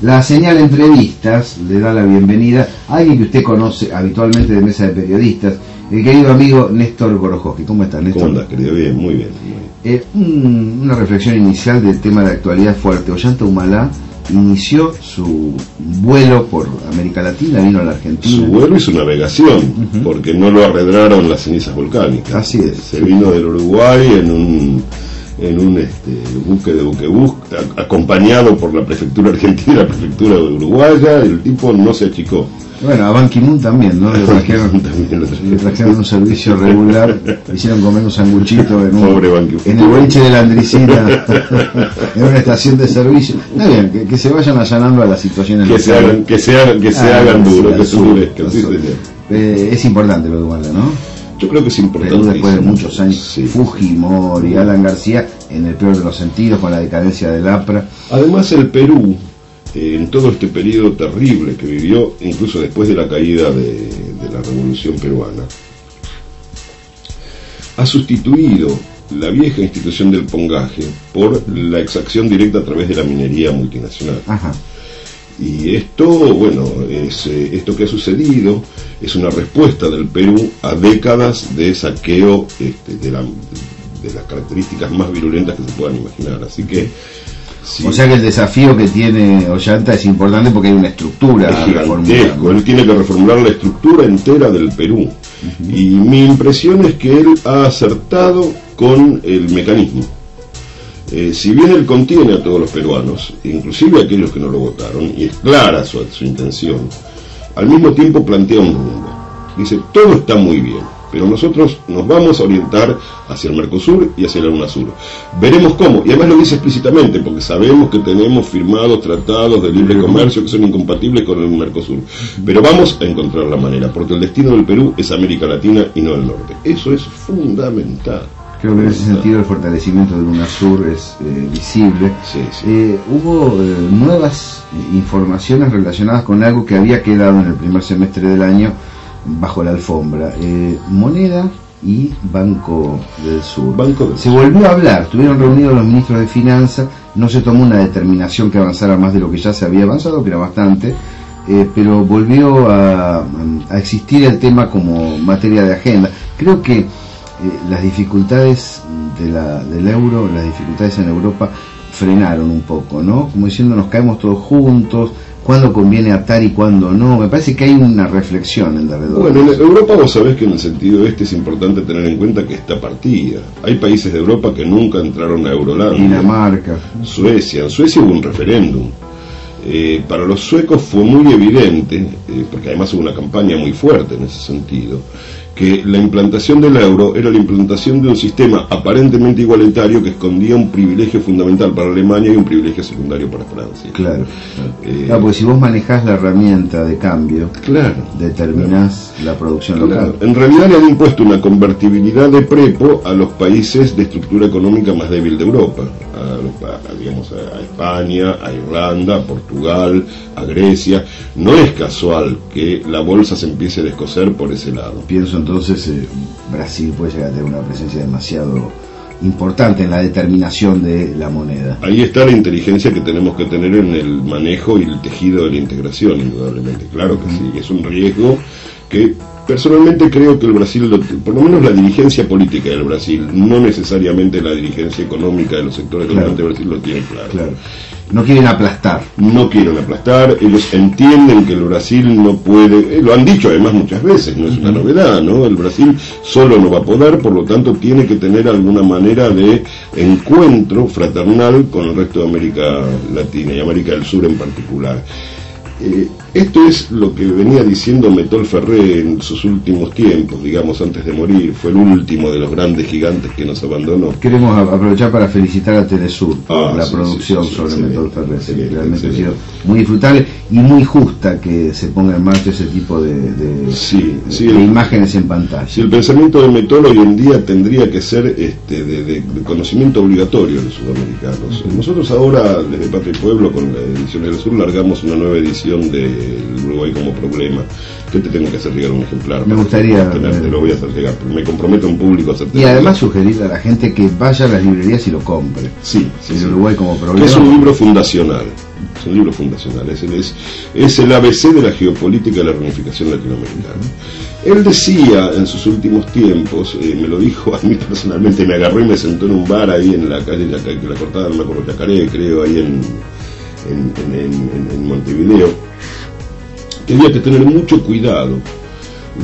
La señal entrevistas le da la bienvenida a alguien que usted conoce habitualmente de Mesa de Periodistas, el querido amigo Néstor Gorojowski. ¿Cómo está, Néstor? ¿Cómo andas, querido? Bien, muy bien. Una reflexión inicial del tema de actualidad fuerte. Ollanta Humala inició su vuelo por América Latina, vino a la Argentina. Su vuelo y su navegación, porque no lo arredraron las cenizas volcánicas. Así es. Se vino del Uruguay en un buque de Buquebus, acompañado por la prefectura argentina y la prefectura uruguaya. El tipo no se achicó. Bueno, a Ban Ki-moon también, ¿no? Le trajeron un servicio regular, le hicieron comer un sanguchito en el boliche de la Andricina, en una estación de servicio. Está bien, que se vayan allanando a las situaciones. Que se hagan duros, que se endurezcan. Es importante lo de Humala, ¿no? Yo creo que es importante. Perú, después de muchos años, sí. Fujimori, Alan García, en el peor de los sentidos, con la decadencia del APRA. Además, el Perú, en todo este periodo terrible que vivió, incluso después de la caída de la Revolución Peruana, ha sustituido la vieja institución del pongaje por la exacción directa a través de la minería multinacional. Ajá. Y esto, bueno, esto que ha sucedido es una respuesta del Perú a décadas de saqueo de las características más virulentas que se puedan imaginar. Así que sí. O sea que el desafío que tiene Ollanta es importante porque hay una estructura gigantesco. Él tiene que reformular la estructura entera del Perú. Y mi impresión es que él ha acertado con el mecanismo. Si bien él contiene a todos los peruanos, inclusive a aquellos que no lo votaron, y es clara su intención, al mismo tiempo plantea un rumbo. Dice, todo está muy bien, pero nosotros nos vamos a orientar hacia el Mercosur y hacia la UNASUR. Veremos cómo, y además lo dice explícitamente, porque sabemos que tenemos firmados tratados de libre comercio que son incompatibles con el Mercosur. Pero vamos a encontrar la manera, porque el destino del Perú es América Latina y no el norte. Eso es fundamental. Creo que en ese sentido el fortalecimiento de UNASUR es visible. Sí. Hubo nuevas informaciones relacionadas con algo que había quedado en el primer semestre del año bajo la alfombra. Moneda y Banco del Sur. Se volvió a hablar, estuvieron reunidos los ministros de Finanzas, no se tomó una determinación que avanzara más de lo que ya se había avanzado, que era bastante, pero volvió a existir el tema como materia de agenda. Creo que las dificultades del euro, las dificultades en Europa frenaron un poco, ¿no? Como diciendo, nos caemos todos juntos, cuándo conviene atar y cuándo no. Me parece que hay una reflexión en alrededor. Bueno, en Europa vos sabés que en el sentido es importante tener en cuenta que está partida. Hay países de Europa que nunca entraron a Eurolandia. Dinamarca. Suecia. En Suecia hubo un referéndum. Para los suecos fue muy evidente, porque además hubo una campaña muy fuerte en ese sentido, que la implantación del euro era la implantación de un sistema aparentemente igualitario que escondía un privilegio fundamental para Alemania y un privilegio secundario para Francia. Claro. Porque si vos manejás la herramienta de cambio, determinás la producción local. En realidad le han impuesto una convertibilidad de prepo a los países de estructura económica más débil de Europa, a España, a Irlanda, a Portugal, a Grecia. No es casual que la bolsa se empiece a descoser por ese lado. Pienso entonces Brasil puede llegar a tener una presencia demasiado importante en la determinación de la moneda. Ahí está la inteligencia que tenemos que tener en el manejo y el tejido de la integración, indudablemente. Claro que sí, es un riesgo que personalmente creo que el Brasil, por lo menos la dirigencia política del Brasil, no necesariamente la dirigencia económica de los sectores dominantes del Brasil lo tiene claro. No quieren aplastar. No quieren aplastar, ellos entienden que el Brasil no puede, lo han dicho además muchas veces, no es una novedad, ¿no? El Brasil solo no va a poder, por lo tanto tiene que tener alguna manera de encuentro fraternal con el resto de América Latina y América del Sur en particular. Esto es lo que venía diciendo Metol Ferré en sus últimos tiempos, digamos, antes de morir. Fue el último de los grandes gigantes que nos abandonó. Queremos aprovechar para felicitar a Telesur por la producción sobre Metol Ferré. Realmente ha sido muy disfrutable y muy justa que se ponga en marcha ese tipo de imágenes en pantalla. Si el pensamiento de Metol hoy en día tendría que ser de conocimiento obligatorio de los sudamericanos. Nosotros ahora, desde Patria y Pueblo, con la edición del Sur, largamos una nueva edición de Uruguay como problema. ¿Qué te tengo que hacer llegar un ejemplar? Me gustaría. Te lo voy a hacer llegar, me comprometo en público a hacerte. Y además sugerir a la gente que vaya a las librerías y lo compre. Sí. Uruguay como problema. Que es un libro fundacional. Es un libro fundacional, es el ABC de la geopolítica de la reunificación latinoamericana. Él decía en sus últimos tiempos, me lo dijo a mí personalmente, me agarró y me sentó en un bar ahí en la calle, la cortada, no me acuerdo, Yacaré, creo, ahí en Montevideo, que había que tener mucho cuidado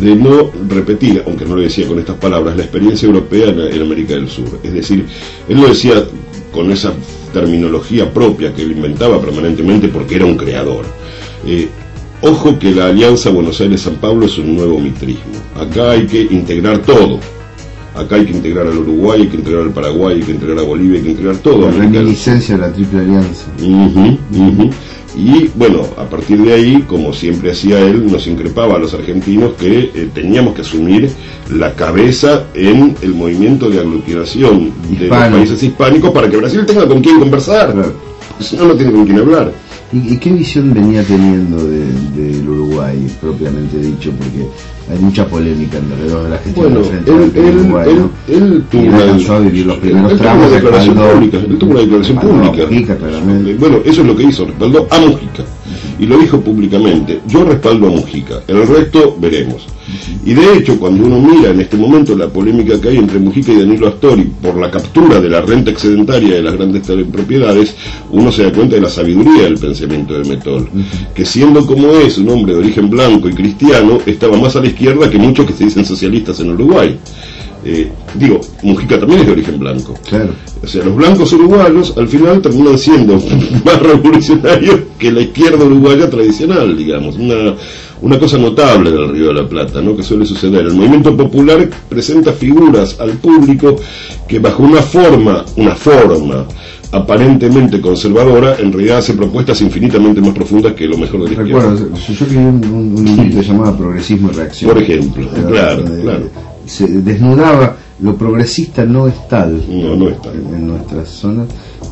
de no repetir, aunque no lo decía con estas palabras, la experiencia europea en América del Sur. Es decir, él lo decía con esa terminología propia que él inventaba permanentemente porque era un creador. Ojo que la alianza Buenos Aires-San Pablo es un nuevo mitrismo. Acá hay que integrar todo. Acá hay que integrar al Uruguay, hay que integrar al Paraguay, hay que integrar a Bolivia, hay que integrar todo. La reminiscencia de la Triple Alianza. Y bueno, a partir de ahí, como siempre hacía él, nos increpaba a los argentinos que teníamos que asumir la cabeza en el movimiento de aglutinación de los países hispánicos para que Brasil tenga con quién conversar. Claro. Si no, no tiene con quién hablar. ¿Y qué visión venía teniendo del Uruguay, propiamente dicho? Porque hay mucha polémica alrededor de la gestión del Uruguay, ¿no? Él tuvo una declaración pública. Bueno, eso es lo que hizo, respaldó a Mujica. Y lo dijo públicamente: yo respaldo a Mujica, el resto veremos. Y de hecho, cuando uno mira en este momento la polémica que hay entre Mujica y Danilo Astori por la captura de la renta excedentaria de las grandes propiedades, uno se da cuenta de la sabiduría del pensamiento de Metol, que siendo como es un hombre de origen blanco y cristiano, estaba más a la izquierda que muchos que se dicen socialistas en Uruguay. Mujica también es de origen blanco. Claro. O sea, los blancos uruguayos al final terminan siendo más revolucionarios que la izquierda uruguaya tradicional, digamos. Una cosa notable del Río de la Plata, ¿no?, que suele suceder. El movimiento popular presenta figuras al público que bajo una forma aparentemente conservadora, en realidad hace propuestas infinitamente más profundas que lo mejor de la izquierda. Recuerdo, yo escribí un librito llamado Progresismo y Reacción. Por ejemplo, claro. Se desnudaba lo progresista no es tal, no es tal en nuestras zonas,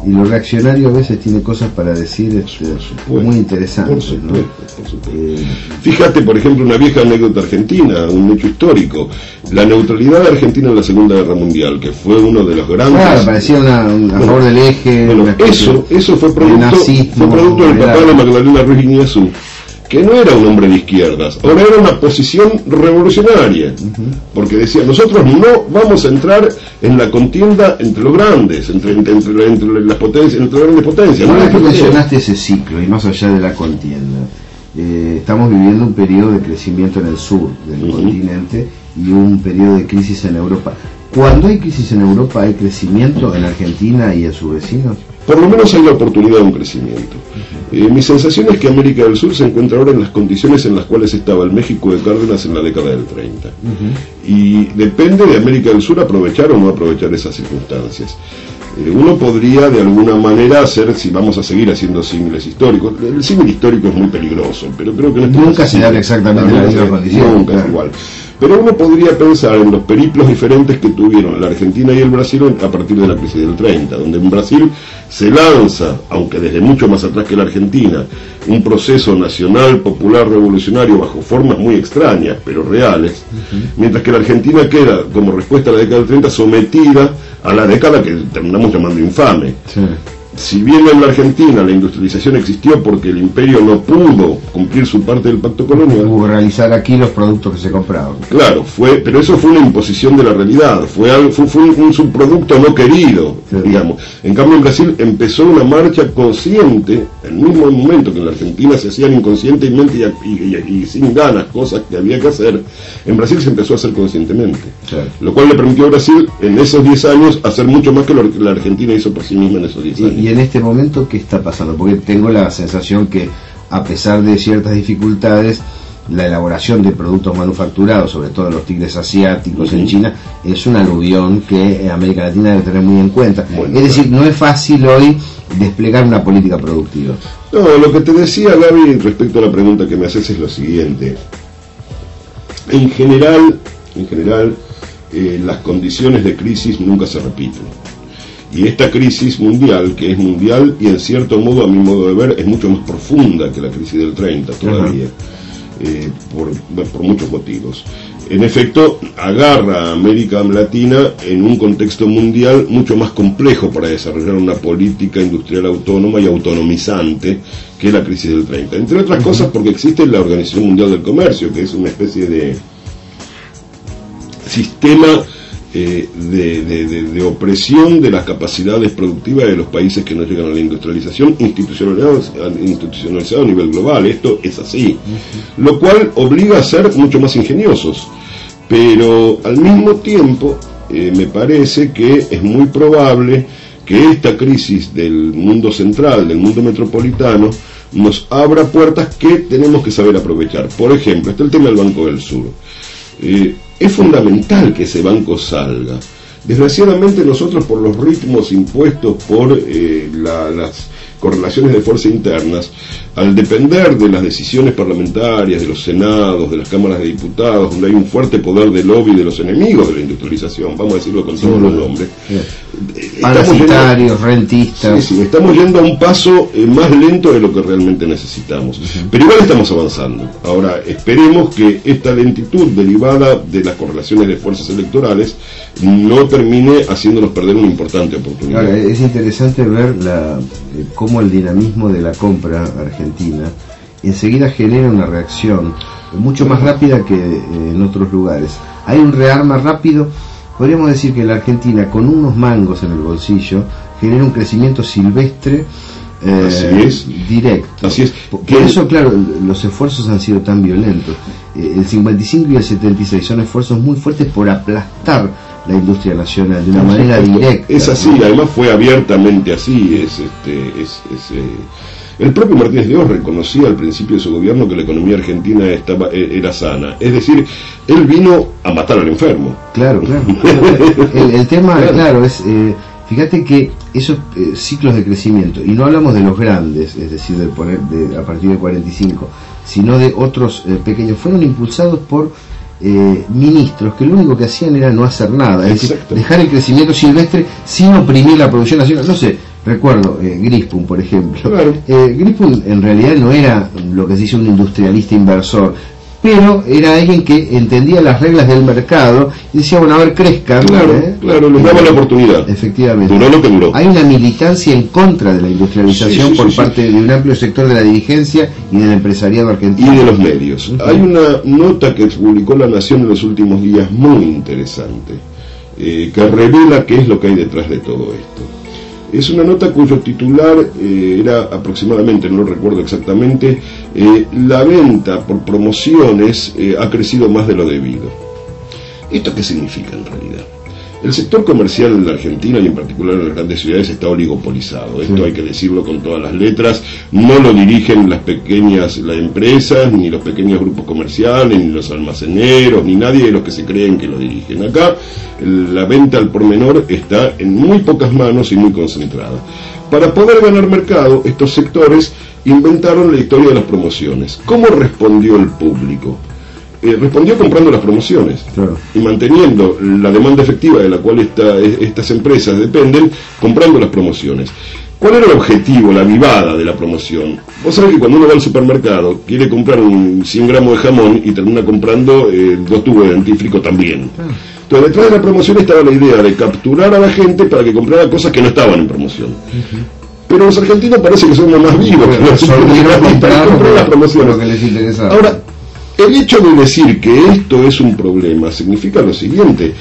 y lo reaccionario a veces tiene cosas para decir muy interesantes. Por supuesto. Fíjate, por ejemplo, una vieja anécdota argentina, un hecho histórico: la neutralidad de Argentina en la Segunda Guerra Mundial, que fue uno de los grandes. Claro, parecía a favor del eje. Bueno, eso fue producto del papá de Magdalena Ruiz Guiñazú, que no era un hombre de izquierdas, ahora era una posición revolucionaria, porque decía: nosotros no vamos a entrar en la contienda entre los grandes, entre las potencias, entre las grandes potencias. Ahora que mencionaste ese ciclo, y más allá de la contienda, estamos viviendo un periodo de crecimiento en el sur del continente y un periodo de crisis en Europa. Cuando hay crisis en Europa, ¿hay crecimiento en Argentina y en sus vecinos? Por lo menos hay la oportunidad de un crecimiento. Mi sensación es que América del Sur se encuentra ahora en las condiciones en las cuales estaba el México de Cárdenas en la década del 30. Y depende de América del Sur aprovechar o no aprovechar esas circunstancias. Uno podría de alguna manera hacer, si vamos a seguir haciendo símiles históricos, el símil histórico es muy peligroso, pero creo que nunca se da exactamente la misma condición. Nunca es igual. Pero uno podría pensar en los periplos diferentes que tuvieron la Argentina y el Brasil a partir de la crisis del 30, donde en Brasil se lanza, aunque desde mucho más atrás que la Argentina, un proceso nacional, popular, revolucionario bajo formas muy extrañas, pero reales, mientras que la Argentina queda, como respuesta a la década del 30, sometida a la década que terminamos llamando infame. Sí. Si bien en la Argentina la industrialización existió porque el imperio no pudo cumplir su parte del pacto colonial, hubo realizar aquí los productos que se compraban. Claro, pero eso fue una imposición de la realidad, fue un subproducto no querido, digamos. En cambio en Brasil empezó una marcha consciente, en el mismo momento que en la Argentina se hacían inconscientemente y sin ganas cosas que había que hacer, en Brasil se empezó a hacer conscientemente. Claro. Lo cual le permitió a Brasil en esos 10 años hacer mucho más que lo que la Argentina hizo por sí misma en esos 10 años. Y en este momento, ¿qué está pasando? Porque tengo la sensación que, a pesar de ciertas dificultades, la elaboración de productos manufacturados, sobre todo los tigres asiáticos en China, es un aluvión que América Latina debe tener muy en cuenta. Bueno, es decir, no es fácil hoy desplegar una política productiva. No, lo que te decía, Gaby, respecto a la pregunta que me haces es lo siguiente. En general, las condiciones de crisis nunca se repiten. Y esta crisis mundial, que es mundial y en cierto modo, a mi modo de ver, es mucho más profunda que la crisis del 30 todavía. por muchos motivos. En efecto, agarra a América Latina en un contexto mundial mucho más complejo para desarrollar una política industrial autónoma y autonomizante que la crisis del 30. Entre otras cosas porque existe la Organización Mundial del Comercio, que es una especie de sistema de opresión de las capacidades productivas de los países que no llegan a la industrialización institucionalizado a nivel global. Esto es así, lo cual obliga a ser mucho más ingeniosos, pero al mismo tiempo me parece que es muy probable que esta crisis del mundo central, del mundo metropolitano, nos abra puertas que tenemos que saber aprovechar. Por ejemplo, está el tema del Banco del Sur. Es fundamental que ese banco salga. Desgraciadamente nosotros, por los ritmos impuestos por las correlaciones de fuerza internas, al depender de las decisiones parlamentarias, de los senados, de las cámaras de diputados, donde hay un fuerte poder de lobby de los enemigos de la industrialización, vamos a decirlo con todos los nombres, parasitarios, rentistas. Sí, estamos yendo a un paso más lento de lo que realmente necesitamos. Pero igual estamos avanzando. Ahora, esperemos que esta lentitud derivada de las correlaciones de fuerzas electorales no termine haciéndonos perder una importante oportunidad. Ahora, es interesante ver cómo el dinamismo de la compra argentina enseguida genera una reacción mucho más rápida que en otros lugares. Hay un rearma rápido. Podríamos decir que la Argentina, con unos mangos en el bolsillo, genera un crecimiento silvestre directo. Así es. Por eso, claro, los esfuerzos han sido tan violentos. El 55 y el 76 son esfuerzos muy fuertes por aplastar la industria nacional de una manera directa. Es así, ¿no? Además fue abiertamente así. El propio Martínez de Oz reconocía al principio de su gobierno que la economía argentina era sana. Es decir, él vino a matar al enfermo. Claro. El tema, claro, es... fíjate que esos ciclos de crecimiento, y no hablamos de los grandes, es decir, a partir del 45, sino de otros pequeños, fueron impulsados por ministros que lo único que hacían era no hacer nada, es decir, dejar el crecimiento silvestre sin oprimir la producción nacional. No sé, recuerdo Grispum, por ejemplo. Claro. Grispum en realidad no era lo que se dice un industrialista inversor, pero era alguien que entendía las reglas del mercado y decía, bueno, a ver, crezcan. Claro, les daba la oportunidad. Efectivamente. Duró lo que duró. Hay una militancia en contra de la industrialización por parte de un amplio sector de la dirigencia y del empresariado argentino. Y de los medios. Hay una nota que publicó La Nación en los últimos días muy interesante, que revela qué es lo que hay detrás de todo esto. Es una nota cuyo titular era aproximadamente, no lo recuerdo exactamente, la venta por promociones ha crecido más de lo debido. ¿Esto qué significa en realidad? El sector comercial en la Argentina y en particular en las grandes ciudades está oligopolizado. Esto hay que decirlo con todas las letras. No lo dirigen las empresas, ni los pequeños grupos comerciales, ni los almaceneros, ni nadie de los que se creen que lo dirigen. Acá la venta al por menor está en muy pocas manos y muy concentrada. Para poder ganar mercado, estos sectores inventaron la historia de las promociones. ¿Cómo respondió el público? Respondió comprando las promociones, claro, y manteniendo la demanda efectiva de la cual estas empresas dependen, comprando las promociones. ¿Cuál era el objetivo, la vivada de la promoción? Vos sabés que cuando uno va al supermercado quiere comprar 100 gramos de jamón y termina comprando 2 tubos de dentífrico también. Entonces, detrás de la promoción estaba la idea de capturar a la gente para que comprara cosas que no estaban en promoción. Pero los argentinos parece que somos más vivos que los comprar las promociones. Ahora, el hecho de decir que esto es un problema significa lo siguiente: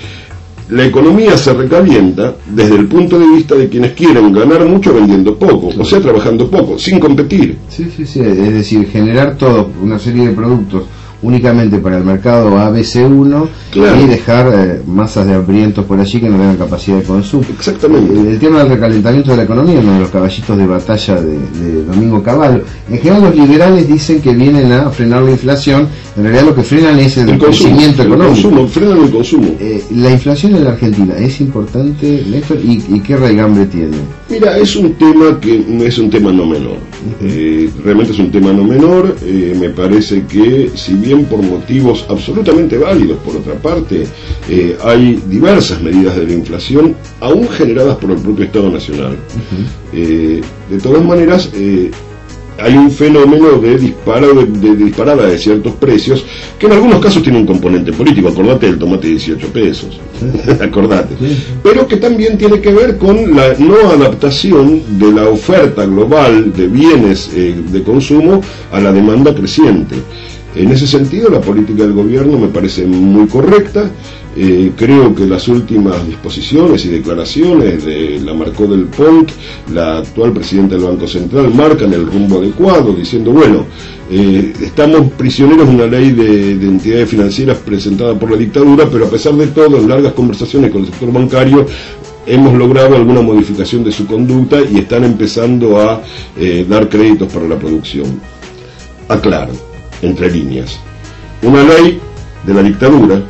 la economía se recalienta desde el punto de vista de quienes quieren ganar mucho vendiendo poco, o sea, trabajando poco, sin competir. Sí, es decir, generar una serie de productos únicamente para el mercado ABC1, claro, y dejar masas de hambrientos por allí que no tengan capacidad de consumo. Exactamente. El tema del recalentamiento de la economía, uno de los caballitos de batalla de Domingo Cavallo. En general los liberales dicen que vienen a frenar la inflación, en realidad lo que frenan es el crecimiento económico. Frenan el consumo. La inflación en la Argentina es importante, Néstor, y qué raigambre tiene. Mira, es un tema que es un tema no menor. Realmente es un tema no menor. Me parece que, si bien por motivos absolutamente válidos, por otra parte, hay diversas medidas de la inflación, aún generadas por el propio Estado Nacional. De todas maneras, hay un fenómeno de disparada de ciertos precios, que en algunos casos tiene un componente político. Acordate del tomate 18 pesos, acordate, pero que también tiene que ver con la no adaptación de la oferta global de bienes de consumo a la demanda creciente. En ese sentido, la política del gobierno me parece muy correcta. Creo que las últimas disposiciones y declaraciones de Lamarque del Pont, la actual presidenta del Banco Central, marcan el rumbo adecuado, diciendo, bueno, estamos prisioneros de una ley de entidades financieras presentada por la dictadura, pero a pesar de todo, en largas conversaciones con el sector bancario, hemos logrado alguna modificación de su conducta y están empezando a dar créditos para la producción. Aclaro, entre líneas, una ley de la dictadura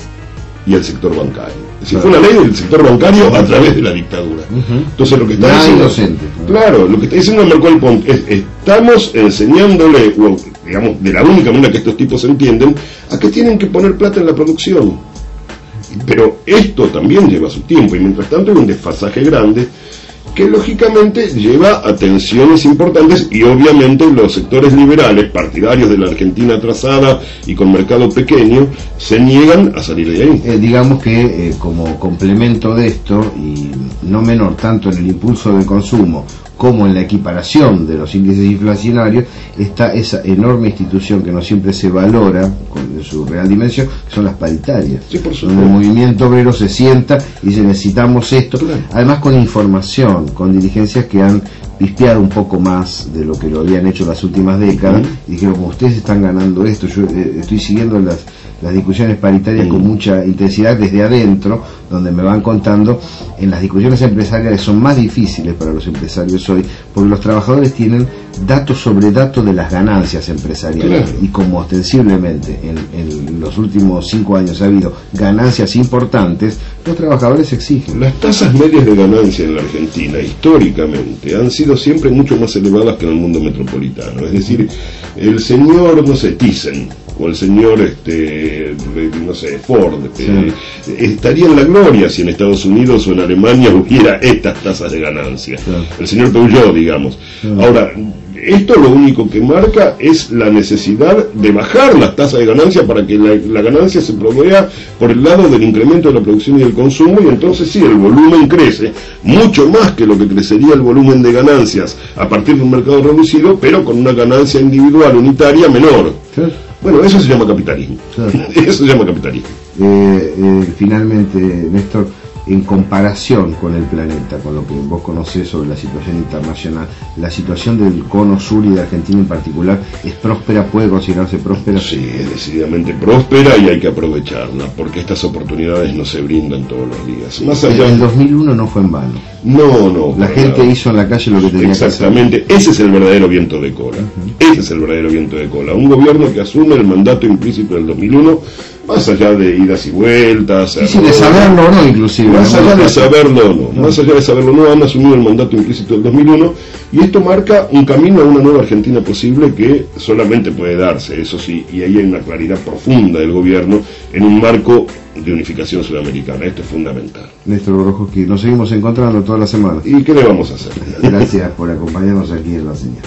y el sector bancario. Es decir, fue una ley del sector bancario a través de la dictadura. Entonces lo que está diciendo, inocente. Claro, lo que está diciendo Lamarque del Pont es, estamos enseñándole, o, digamos, de la única manera que estos tipos entienden, a que tienen que poner plata en la producción. Pero esto también lleva su tiempo, y mientras tanto hay un desfasaje grande que lógicamente lleva a tensiones importantes, y obviamente los sectores liberales, partidarios de la Argentina atrasada y con mercado pequeño, se niegan a salir de ahí. Digamos que como complemento de esto, y no menor tanto en el impulso del consumo como en la equiparación de los índices inflacionarios, está esa enorme institución que no siempre se valora con su real dimensión, que son las paritarias. Sí, por supuesto. Donde el movimiento obrero se sienta y dice, necesitamos esto, claro. Además con información, con diligencias que han pispeado un poco más de lo que lo habían hecho las últimas décadas, y dijeron, como ustedes están ganando esto, yo estoy siguiendo las discusiones paritarias con mucha intensidad desde adentro, donde me van contando, en las discusiones empresariales son más difíciles para los empresarios hoy, porque los trabajadores tienen datos sobre datos de las ganancias empresariales, claro. Y como ostensiblemente en los últimos 5 años ha habido ganancias importantes, los trabajadores exigen. Las tasas medias de ganancia en la Argentina, históricamente, han sido siempre mucho más elevadas que en el mundo metropolitano. Es decir, el señor, no sé, Thyssen, o el señor, no sé, Ford, estaría en la gloria si en Estados Unidos o en Alemania hubiera estas tasas de ganancia. Claro. El señor Peugeot, digamos. Claro. Ahora, esto lo único que marca es la necesidad de bajar las tasas de ganancia para que la ganancia se provea por el lado del incremento de la producción y del consumo, y entonces sí, el volumen crece mucho más que lo que crecería el volumen de ganancias a partir de un mercado reducido, pero con una ganancia individual unitaria menor. Sí. Bueno, eso se llama capitalismo. Claro. Eso se llama capitalismo. Finalmente, Néstor, en comparación con el planeta, con lo que vos conocés sobre la situación internacional, la situación del cono sur y de Argentina en particular, ¿es próspera? ¿Puede considerarse próspera? Sí, es decididamente próspera, y hay que aprovecharla, porque estas oportunidades no se brindan todos los días. Más allá... El 2001 no fue en vano. No. La gente hizo en la calle lo que tenía que hacer. Exactamente, ese es el verdadero viento de cola. Ese es el verdadero viento de cola. Un gobierno que asume el mandato implícito del 2001, más allá de idas y vueltas, y de saberlo o no, inclusive. Más allá de saberlo o no, más allá de saberlo o no, han asumido el mandato implícito del 2001, y esto marca un camino a una nueva Argentina posible que solamente puede darse, eso sí, y ahí hay una claridad profunda del gobierno en un marco de unificación sudamericana. Esto es fundamental. Néstor Borojowski, nos seguimos encontrando toda la semana. ¿Y qué le vamos a hacer? Gracias por acompañarnos aquí en La Señal.